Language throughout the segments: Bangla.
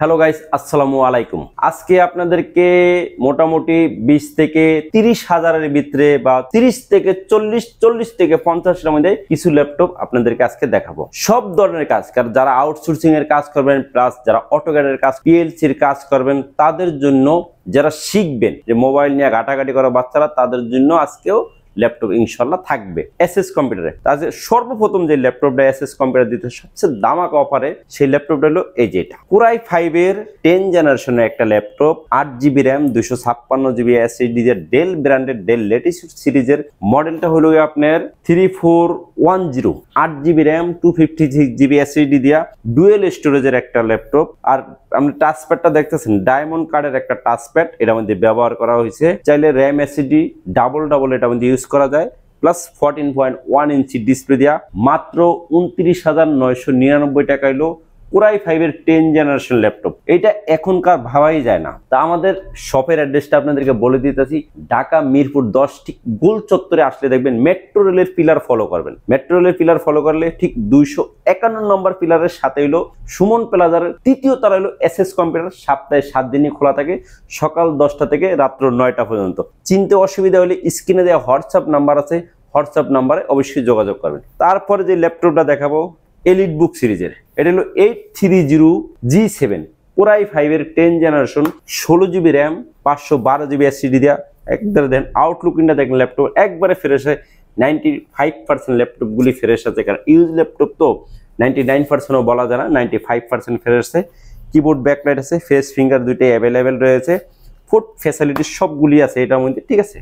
হ্যালো গাইস, আসসালামু আলাইকুম। আজকে আপনাদেরকে মোটামুটি 20 থেকে 30 হাজারের ভিতরে বা 30 থেকে 40 থেকে 50 এর মধ্যে কিছু ল্যাপটপ আপনাদেরকে আজকে দেখাবো। সব ধরনের কাজ, কারণ যারা আউটসোর্সিং এর কাজ করবেন প্লাস যারা অটোক্যাডের কাজ, পিএলসি এর কাজ করবেন, তাদের জন্য যারা শিখবেন যে মোবাইল নিয়ে ঘাটাঘাটি করা বাচ্চারা, তাদের জন্য আজকেও ল্যাপটপ ইনশাল্লাহ থাকবে এসএস কম্পিউটারে। তাহলে সর্বপ্রথম যে ল্যাপটপটা এসএস কম্পিউটার দিতে সবচেয়ে দামাকা অফারে, সেই ল্যাপটপটা হলো এই যেটা কোরাই 5 এর 10 জেনারেশনের একটা laptop, 8GB RAM, 256GB SSD দিয়ে ডেল ব্র্যান্ডের ডেল লেটিটিউড সিরিজের মডেলটা হলো আপনার 3410, 8GB র্যাম, 256GB এসএসডি দিয়া ডুয়েল স্টোরেজের একটা ল্যাপটপ। আর আপনি টাচপ্যাডটা দেখতেছেন, ডায়মন্ড কার্ডের একটা টাচপ্যাড এটার মধ্যে ব্যবহার করা হয়েছে। চাইলে র্যাম এসএসডি ডাবল এটার মধ্যে ইউজ করা যায়। প্লাস 14.1 ইঞ্চি ডিসপ্লে দিয়া মাত্র 29,999 টাকা হলো কোরাই 5 এর 10 জেনারেশন ল্যাপটপ। এটা এখনকার ভাবাই যায় না। তা আমাদের শপের অ্যাড্রেসটা আপনাদেরকে বলে দিতেছি, ঢাকা মিরপুর 10 ঠিক গোল চত্বরে আসলে দেখবেন মেট্রো রেলের পিলার ফলো করবেন। মেট্রো রেলের পিলার ফলো করলে ঠিক 251 নম্বর পিলারের সাথে হলো সুমন প্লাজার তৃতীয় তলা হলো এসএস কম্পিউটার। সপ্তাহে 7 দিনই খোলা থাকে, সকাল 10টা থেকে রাত্র 9টা পর্যন্ত। চিনতে অসুবিধা হলে স্ক্রিনে দেওয়া হোয়াটসঅ্যাপ নাম্বার আছে, হোয়াটসঅ্যাপ নাম্বারে অবশ্যই যোগাযোগ করবেন। তারপরে যে ল্যাপটপটা দেখাবো এলিট বুক সিরিজের, এটা হলো 830G7 কোরাই 5 এর 10 generation, 16GB RAM, 512GB SSD দিয়া একদম দেন। আউটলুকিংটা দেখেন, ল্যাপটপ একবারে ফ্রেশ হয়। 95% ল্যাপটপগুলি ফ্রেশ আছে, কারণ ইউজ ল্যাপটপ তো 99%ও বলা যায় না, 95% ফ্রেশ আছে। কিবোর্ড ব্যাকলাইট আছে, ফেস ফিঙ্গার দুইটাই অ্যাভেলেবেল রয়েছে, ফুড ফ্যাসিলিটি সবগুলি আছে এটার মধ্যে, ঠিক আছে।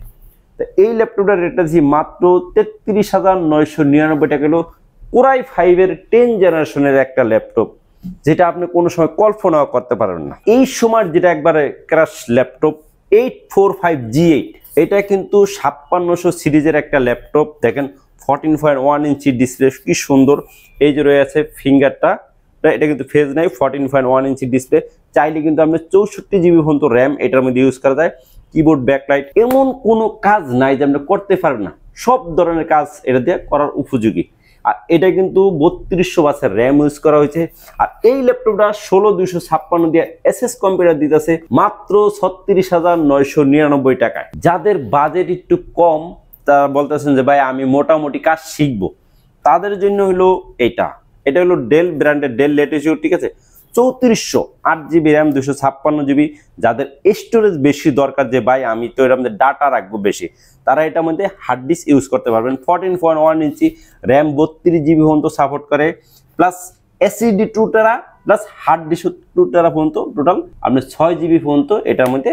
তো এই ল্যাপটপটার রেটটা দিচ্ছি মাত্র 33,999 টাকা হলো কোরাই 5 এর 10 জেনারেশনের একটা ল্যাপটপ, যেটা আপনি কোনো সময় কল্পনাও করতে পারবেন না। এই সময় যেটা একবারে ক্র্যাশ ল্যাপটপ 845G8, এটা কিন্তু 5600 সিরিজের একটা ল্যাপটপ। দেখেন 14.1 ইঞ্চি ডিসপ্লে, কি সুন্দর। এই যে রয়েছে ফিঙ্গারটা, এটা কিন্তু ফেজ নাই, 14.1 ইঞ্চি ডিসপ্লে। চাইলে কিন্তু আপনি 64GB পর্যন্ত র্যাম এটার মধ্যে ইউজ করা যায়। কিবোর্ড ব্যাকলাইট, এমন কোনো কাজ নাই যে আপনি করতে পারবেন না, সব ধরনের কাজ এটা দিয়ে করার উপযোগী। আর এটা কিন্তু 3200 ওয়াটের র্যাম ইউজ করা হয়েছে। আর এই ল্যাপটপটা 16256 দিয়ে এসএস কম্পিউটার দিতেছে মাত্র 36,999 টাকায়। যাদের বাজেট একটু কম, তারা বলতেছেন যে ভাই আমি মোটামুটি কাজ শিখবো, তাদের জন্য হলো এটা হলো ডেল ব্র্যান্ডের ডেল লেটিটিউড, ঠিক আছে। 3400, 8GB র্যাম, 256GB। যাদের স্টোরেজ বেশি দরকার, যে ভাই আমি তো এর মধ্যে ডাটা রাখবো বেশি, তারা এটার মধ্যে হার্ড ডিস্ক ইউজ করতে পারবেন। 14.1 ইঞ্চি র্যাম, 32GB পর্যন্ত সাপোর্ট করে, প্লাস এসএসডি 2 টেরা, প্লাস হার্ড ডিস্ক 2 টেরা পর্যন্ত, টোটাল আপনি 6GB পর্যন্ত এটার মধ্যে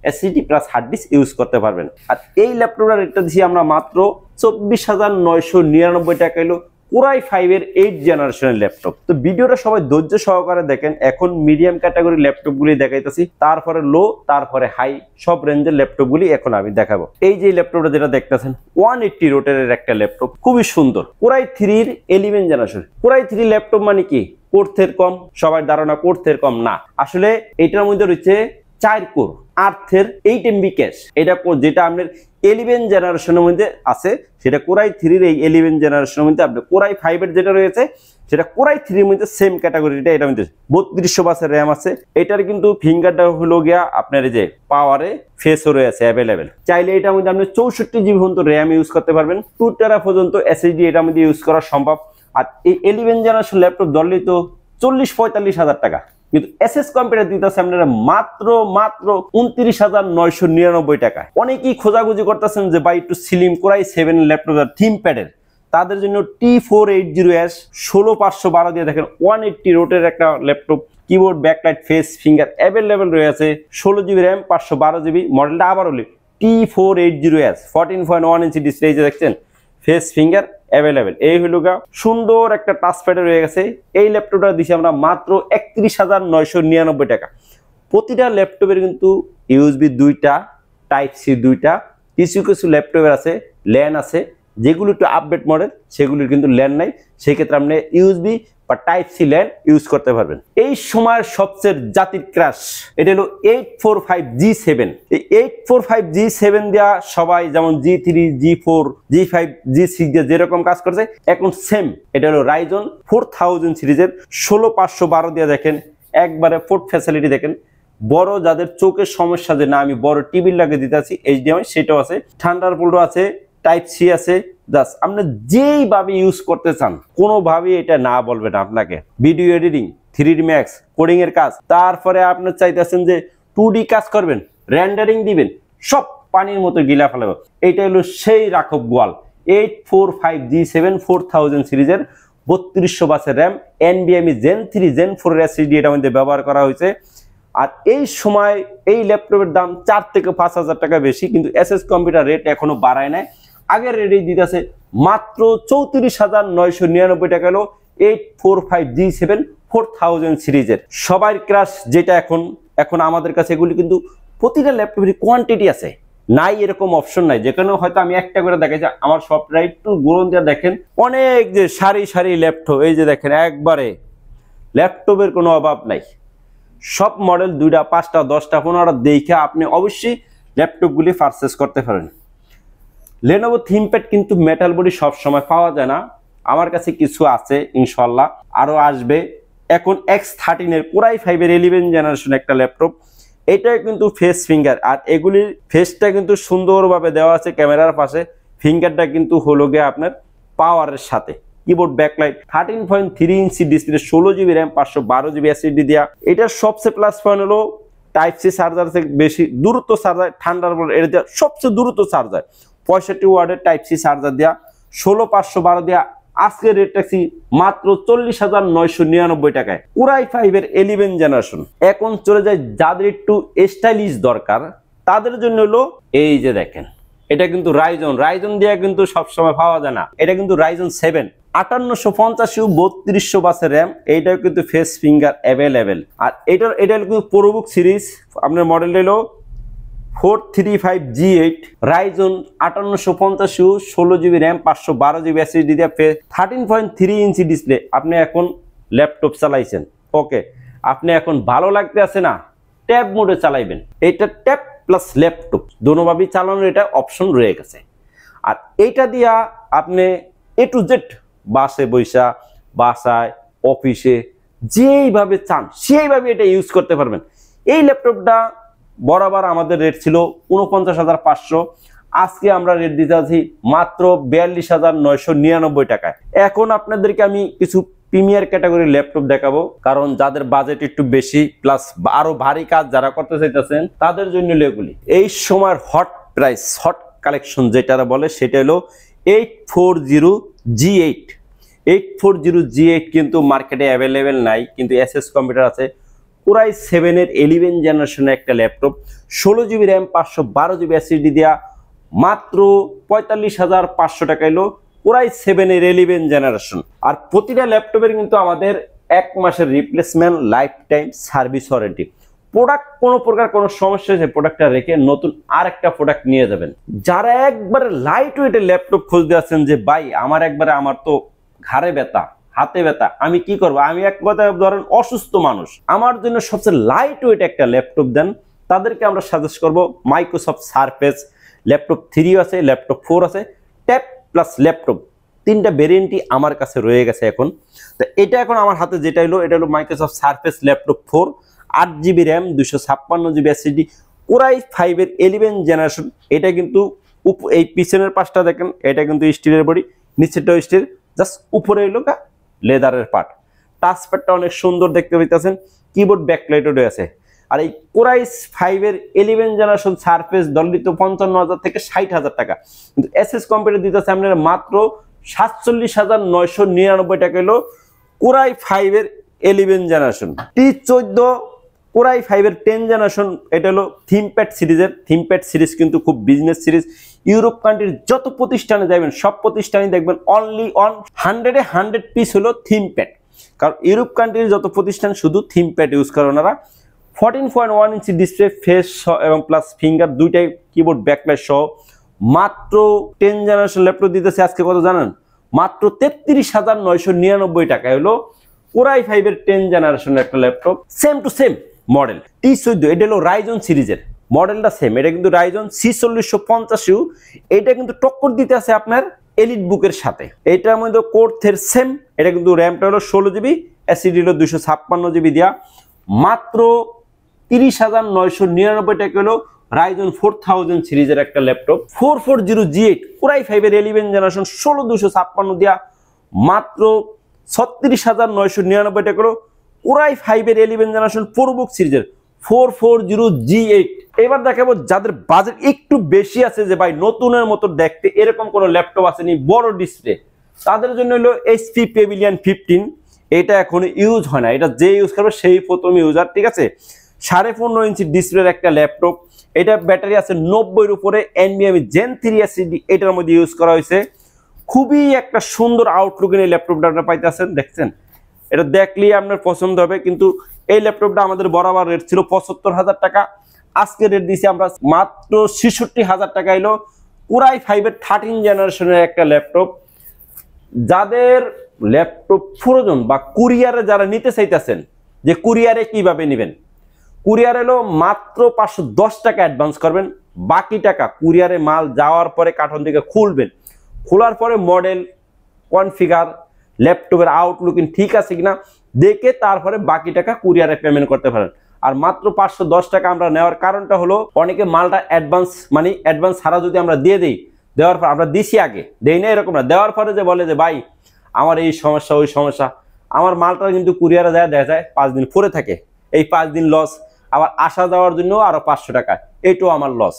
SSD plus hard disk use করতে পারবেন। আর এই ল্যাপটপটার রেটটা দিচ্ছি আমরা মাত্র 24,999 টাকা হলো কোরাই 5 এর 8 জেনারেশনের ল্যাপটপ। তো ভিডিওটা সবাই ধৈর্য সহকারে দেখেন। এখন মিডিয়াম ক্যাটাগরি ল্যাপটপগুলি দেখাইতেছি, তারপরে লো, তারপরে হাই, সব রেঞ্জের ল্যাপটপগুলি এখন আমি দেখাবো। এই যে ল্যাপটপটা যেটা দেখতেছেন 180 রোটের একটা ল্যাপটপ, খুবই সুন্দর। কোরাই 3 এর 11 জেনারেশন। কোরাই 3 ল্যাপটপ মানে কি কোর্থের কম, সবার ধারণা কোর্থের কম না। আসলে এটার মধ্যে রয়েছে 4 কোর, 8 8MB ক্যাশ। এটা যেটা আপনার 11 জেনারেশনের মধ্যে আছে, সেটা কোরাই 3 এর এই 11 জেনারেশনের মধ্যে। আপনি কোরাই 5 এর যেটা রয়েছে সেটা কোরাই 3 এর মধ্যে সেম ক্যাটাগরিটা, এটার মধ্যে 3200 ওয়াটের র্যাম আছে। এটার কিন্তু ফিঙ্গারটা হলো গিয়া আপনার এই যে পাওয়ারে ফেসও রয়েছে অ্যাভেলেবেল। চাইলে এটার মধ্যে আপনি 64GB পর্যন্ত র্যাম ইউজ করতে পারবেন, 2 টেরা পর্যন্ত এসএসডি এটার মধ্যে ইউজ করা সম্ভব। আর এই 11 জেনারেশন ল্যাপটপ ধরলেই তো 40-45 হাজার টাকা, কিন্তু এসএস কম্পিউটার দিতেছে আপনারা মাত্র 29,999 টাকায়। অনেকেই খোঁজাখুঁজি করতেছেন যে ভাই একটু স্লিম কোরাই 7 ল্যাপটপ থিম প্যাডের, তাদের জন্য T480S 16512 দিয়ে দেখেন 180 রোটের একটা laptop. Keyboard backlight face finger available রয়েছে, 16GB র্যাম, 512GB। মডেলটা আবার হলো T480S, 14.1 ইঞ্চি ডিসপ্লে, দেখছেন ফেস ফিঙ্গার অ্যাভেলেবেল। এই হলো সুন্দর একটা টাচপ্যাডে রয়ে গেছে। এই ল্যাপটপটা দিচ্ছি আমরা মাত্র 31,999 টাকা। প্রতিটা ল্যাপটপের কিন্তু ইউএসবি 2টা, টাইপ সি 2টা, কিছু কিছু ল্যাপটপের আছে ল্যান আছে, যেগুলো একটু আপডেট মডেল, সেগুলির কিন্তু ল্যান নাই। সেই ক্ষেত্রে আপনি ইউএসবি বা টাইপ সি ল্যান ইউজ করতে পারবেন। এই সময়ের সবচেয়ে জাতির ক্রাশ, এটা হলো 845G7। এই 845G7 দেওয়া সবাই যেমন G3, G4, G5, G6 দিয়ে যেরকম কাজ করছে, এখন সেম এটা হলো রাইজন 4000 সিরিজের 16512 দিয়ে দেখেন একবারে পোর্ট ফ্যাসিলিটি দেখেন, বড় যাদের চোখের সমস্যা যে না আমি বড় টিভি লাগিয়ে দিতে আছি HDMI সেটাও আছে, থান্ডারবোল্টও আছে, টাইপ সি আছে। জাস্ট আপনি যেইভাবে ইউজ করতে চান কোনোভাবেই এটা না বলবে না আপনাকে। Video editing, 3D max, coding এর কাজ, তারপরে আপনি চাইতেছেন যে 2D কাজ করবেন, রেন্ডারিং দিবেন, সব পানির মতো গিলা ফেলাবে। এটা হলো সেই রাঘব বোয়াল 845G7 4000 সিরিজের 3200 বাসের র্যাম, NVMe Gen 3 Gen 4 এর SSD এটার মধ্যে ব্যবহার করা হয়েছে। আর এই সময় এই ল্যাপটপের দাম 4 থেকে 5,000 টাকা বেশি, কিন্তু এসএস কম্পিউটার রেট এখনো বাড়ায় নাই। আগের রেটেই দিতেছে মাত্র 34,999 টাকা হলো 845G7 4000 সিরিজের। সবার ক্রাশ যেটা এখন আমাদের কাছে এগুলি কিন্তু প্রতিটা ল্যাপটপের কোয়ান্টিটি আছে, নাই এরকম অপশন নাই যেখানে হয়তো আমি একটা করে দেখাই যে আমার সবটা একটু গোলন দিয়ে দেখেন, অনেক যে সারি সারি ল্যাপটপ, এই যে দেখেন একবারে ল্যাপটপের কোনো অভাব নাই। সব মডেল 2টা 5টা 10টা 15টা দেখে আপনি অবশ্যই ল্যাপটপগুলি পারচেস করতে পারেন। Lenovo ThinkPad কিন্তু মেটাল বডি সব সময় পাওয়া যায় না, আমার কাছে কিছু আছে ইনশাআল্লাহ, আরো আসবে। এখন X13 এর Core i5 এর 11 জেনারেশন একটা ল্যাপটপ, এটা কিন্তু ফেস ফিঙ্গার, আর এগুলির ফেসটা কিন্তু সুন্দরভাবে দেওয়া আছে ক্যামেরার পাশে, ফিঙ্গারটা কিন্তু হলো গিয়ে আপনার পাওয়ারের সাথে। Keyboard backlight, 13.3 inch display, 16GB RAM, 512GB SSD দেয়া। এটার সবচেয়ে প্লাস পয়েন্ট হলো টাইপ সি চার্জার থেকে বেশি দ্রুত চার্জার, থান্ডারবোল্ট এর দেওয়া সবচেয়ে দ্রুত চার্জার, 65 ওয়াটের টাইপ সি চার্জার দেওয়া, 16512 দেওয়া। আজকের রেট রাখছি মাত্র 40,999 টাকায় Core i5 এর 11 জেনারেশন। এখন চলে যায় যাদের একটু স্টাইলিশ দরকার তাদের জন্য হলো এই যে দেখেন, এটা কিন্তু রাইজন দিয়ে কিন্তু সবসময় পাওয়া যায় না, এটা কিন্তু রাইজন 7 5850 3200 বাসের র্যাম, এইটাও কিন্তু ফেস ফিঙ্গার অ্যাভেলেবেল। আর এটা কিন্তু প্রোবুক সিরিজ, আপনার মডেল হলো 435G8 Ryzen 5850 16GB RAM, 512GB SSD দিয়ে 13.3 ইঞ্চি ডিসপ্লে। আপনি এখন ল্যাপটপ চালাইছেন, ওকে, আপনি এখন ভালো লাগতে আছে না, ট্যাব মোডে চালাইবেন। এটা ট্যাব প্লাস ল্যাপটপ দুটোভাবেই চালানোর এটা অপশন রয়ে গেছে। আর এইটা দিয়া আপনি A to Z বাসে বৈশা, বাসায়, অফিসে যেইভাবে চান সেইভাবে এটা ইউজ করতে পারবেন। এই ল্যাপটপটা বরাবর আমাদের রেট ছিল 49,500, আজকে আমরা রেট দিতে আছি মাত্র 42,999 টাকায়। এখন আপনাদেরকে আমি কিছু প্রিমিয়ার ক্যাটাগরির ল্যাপটপ দেখাবো, কারণ যাদের বাজেট একটু বেশি প্লাস আরো ভারী কাজ যারা করতে চাইতেছেন তাদের জন্য এগুলি। এই সময়ের হট প্রাইস, হট কালেকশন যেটা বলে সেটা হলো 840G8। 840G8 কিন্তু মার্কেটে অ্যাভেলেবেল নাই, কিন্তু এসএস কম্পিউটার আছে। Core i7 এর 11 জেনারেশনের একটা laptop, 16GB RAM, 512GB SSD দেয়া, মাত্র 45,500 টাকা এলো Core i7 এর 11 জেনারেশন। আর প্রতিটা ল্যাপটপের কিন্তু আমাদের 1 মাসের replacement, life time service warranty. Product কোনো প্রকার কোনো সমস্যা হয়েছে প্রোডাক্টটা রেখে নতুন আরেকটা প্রোডাক্ট নিয়ে যাবেন। যারা একবারে লাইট ওয়েটের ল্যাপটপ খুঁজতে আছেন যে ভাই আমার তো ঘাড়ে ব্যথা, হাতে ব্যথা, আমি কি করবো, আমি এক কথায় ধরেন অসুস্থ মানুষ, আমার জন্য সবচেয়ে লাইট ওয়েট একটা ল্যাপটপ দেন, তাদেরকে আমরা সাজেস্ট করব মাইক্রোসফট সারফেস। ল্যাপটপ 3 আছে, ল্যাপটপ 4 আছে, ট্যাব প্লাস ল্যাপটপ 3টা ভেরিয়েন্টই আমার কাছে রয়ে গেছে এখন। তো এটা এখন আমার হাতে যেটা হলো, এটা হলো Microsoft surface laptop 4, 8GB RAM, 256GB SSD, Core i5 এর 11 জেনারেশন। এটা কিন্তু এই পিছনের পাশটা দেখেন, এটা কিন্তু স্টিলের বডি, নিচেরটাও স্টিল, জাস্ট উপরে হলো লেদারের পার্ট। টাচপ্যাডটা অনেক সুন্দর দেখতে পাইতেছেন, কিবোর্ড ব্যাকলাইটও রয়েছে। আর এই Core i5 এর 11 জেনারেশন সারফেস দলিত 55,000 থেকে 60,000 টাকা, কিন্তু এসএস কম্পিউটার দিতেছে আপনার মাত্র 47,999 টাকা হলো Core i5 এর 11 জেনারেশন। T14 Core i5 এর 10 জেনারেশন, এটা হলো ThinkPad সিরিজের। ThinkPad সিরিজ কিন্তু খুব বিজনেস সিরিজ, ইউরোপ কান্ট্রির যত প্রতিষ্ঠানে যাবেন সব প্রতিষ্ঠানে দেখবেন অনলি অন 100 পিস হলো ThinkPad, কারণ ইউরোপ কান্ট্রির যত প্রতিষ্ঠান শুধু ThinkPad ইউজ করে ওনারা। 14.1 ইঞ্চি ডিসপ্লে, ফেস এবং প্লাস ফিঙ্গার দুইটাই, কিবোর্ড ব্যাকলাইট সহ মাত্র 10 জেনারেশন ল্যাপটপ দিতেছে আজকে কত জানেন, মাত্র 33,999 টাকা হলো Core i5 এর 10 জেনারেশনের একটা laptop, same to same model T14। এটা হলো রাইজন সিরিজের, মডেলটা সেম, এটা কিন্তু রাইজন C4050। এটা কিন্তু টক্কর দিতে আছে আপনার এলিট বুকের সাথে। এটার মধ্যে কোর সেম, এটা কিন্তু র্যামটা হলো 16GB, SSD হলো 256GB দেওয়া, মাত্র 30,999 টাকা হলো রাইজন 4000 সিরিজের একটা ল্যাপটপ 4400G8 Core i5 এর 11 জেনারেশন 16256 দিয়া মাত্র 36,999 টাকা হলো Core i5 এর 11 জেনারেশন প্রোবুক সিরিজের 440G8। এবার দেখাবো যাদের বাজেট একটু বেশি আছে, যে ভাই নতুনের মতো দেখতে এরকম কোনো ল্যাপটপ আসেনি বড় ডিসপ্লে, তাদের জন্য হলো HP Pavilion 15। এটা এখন ইউজ হয় না, এটা যে ইউজ করবে সেই প্রথম ইউজার, ঠিক আছে। 15.5 ইঞ্চি ডিসপ্লের একটা ল্যাপটপ, এটা ব্যাটারি আছে 90-এর উপরে, NVMe Gen 3 SSD এটার মধ্যে ইউজ করা হয়েছে। খুবই একটা সুন্দর আউটলুক এই ল্যাপটপটা আপনারা পাইতেছেন, দেখছেন, এটা দেখলেই আপনার পছন্দ হবে। কিন্তু এই ল্যাপটপটা আমাদের বরাবর রেট ছিল 75,000 টাকা, আজকে রেট দিয়েছি আমরা মাত্র 66,000 টাকা। এলো Core i5 এর 13 জেনারেশনের একটা ল্যাপটপ। যাদের ল্যাপটপ প্রয়োজন বা কুরিয়ারে যারা নিতে চাইতেছেন যে কুরিয়ারে কিভাবে নেবেন, কুরিয়ার এলো মাত্র 510 টাকা অ্যাডভান্স করবেন, বাকি টাকা কুরিয়ারে মাল যাওয়ার পরে কার্টন থেকে খুলবেন, খোলার পরে মডেল কনফিগার ল্যাপটপের আউটলুকিং ঠিক আছে কিনা দেখে তারপরে বাকি টাকা কুরিয়ারে পেমেন্ট করতে পারেন। আর মাত্র 510 টাকা আমরা নেওয়ার কারণটা হলো অনেকে মালটা অ্যাডভান্স মানে অ্যাডভান্স ছাড়া যদি আমরা দিয়ে দিই, দেওয়ার পর আমরা দিছি আগে দেই না এরকম না, দেওয়ার পরে যে বলে যে ভাই আমার এই সমস্যা ওই সমস্যা, আমার মালটা কিন্তু কুরিয়ারে যায় দেখা যায় 5 দিন পরে থাকে, এই 5 দিন লস, আবার আসা যাওয়ার জন্য আরো 500 টাকা, এইটাও আমার লস।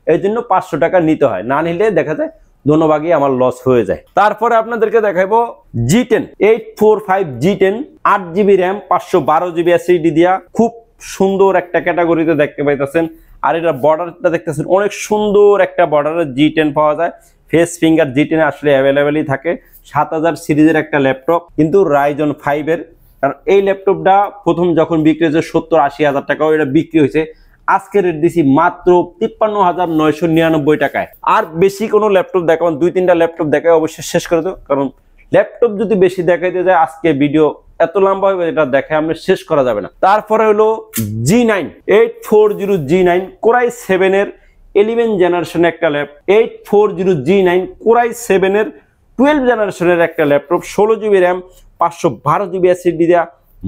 এই জন্য 500 টাকা নিতে হয়, না নিলে দেখা যায় দোনোভাগই আমার লস হয়ে যায়। তারপরে আপনাদেরকে দেখাবো G10 845G10 8GB RAM 512GB SSD দিয়া খুব সুন্দর একটা ক্যাটাগরিতে দেখতে পাইতেছেন। আর এটা বর্ডারটা দেখতেছেন অনেক সুন্দর একটা বর্ডারের G10 পাওয়া যায়, ফেস ফিঙ্গার G10 আসলে অ্যাভেলেবেলই থাকে। 7000 সিরিজের একটা ল্যাপটপ, কিন্তু Ryzen 5 এর। কারণ এই ল্যাপটপটা প্রথম যখন বিক্রি হয়েছে 70-80 হাজার টাকাও এটা বিক্রি হয়েছে, আজকে রেট দিছি মাত্র 53,999 টাকায়। আর বেশি কোনো ল্যাপটপ দেখাবেন, 2-3টা ল্যাপটপ দেখায় অবশ্যই শেষ করে দেবো, কারণ ল্যাপটপ যদি বেশি দেখাইতে যায় আজকে ভিডিও এত লম্বা হবে, এটা দেখে আমরা শেষ করা যাবে না। তারপরে হলো G9 840G9 Core i7 এর 11 জেনারেশন একটা ল্যাপটপ, 840G9 Core i7 এর 12 জেনারেশনের একটা laptop, 16GB RAM 512GB SSD দেয়া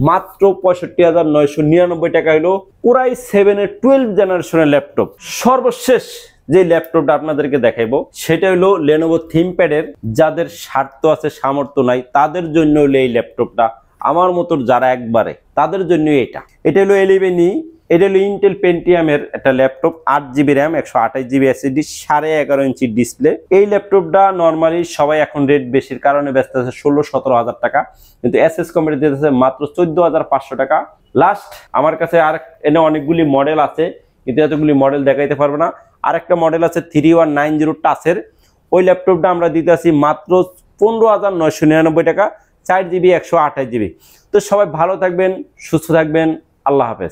মাত্র 65,999 টাকা হলো Core i7 এর 12 জেনারেশনের ল্যাপটপ। সর্বশেষ যে ল্যাপটপটা আপনাদেরকে দেখাইবো সেটা হলো Lenovo ThinkPad এর। যাদের স্বার্থ আছে সামর্থ্য নাই তাদের জন্য হলো এই ল্যাপটপটা, আমার মতো যারা একবারে তাদের জন্য এটা হলো 11E, এটা হলো Intel Pentium এর একটা laptop, 8GB RAM 128GB SSD 11.5 inch display. এই ল্যাপটপটা নর্মালি সবাই এখন রেট বেশির কারণে ব্যস্ত আছে 16-17 হাজার টাকা, কিন্তু এসএস কোম্পানি দিতেছে মাত্র 14,500 টাকা। লাস্ট আমার কাছে আর এনে অনেকগুলি মডেল আছে, কিন্তু এতগুলি মডেল দেখাইতে পারবো না। আরেকটা মডেল আছে 3190 টাচের, ওই ল্যাপটপটা আমরা দিতেছি মাত্র 15,999 টাকা, 4GB 128GB। তো সবাই ভালো থাকবেন, সুস্থ থাকবেন, আল্লাহ হাফেজ।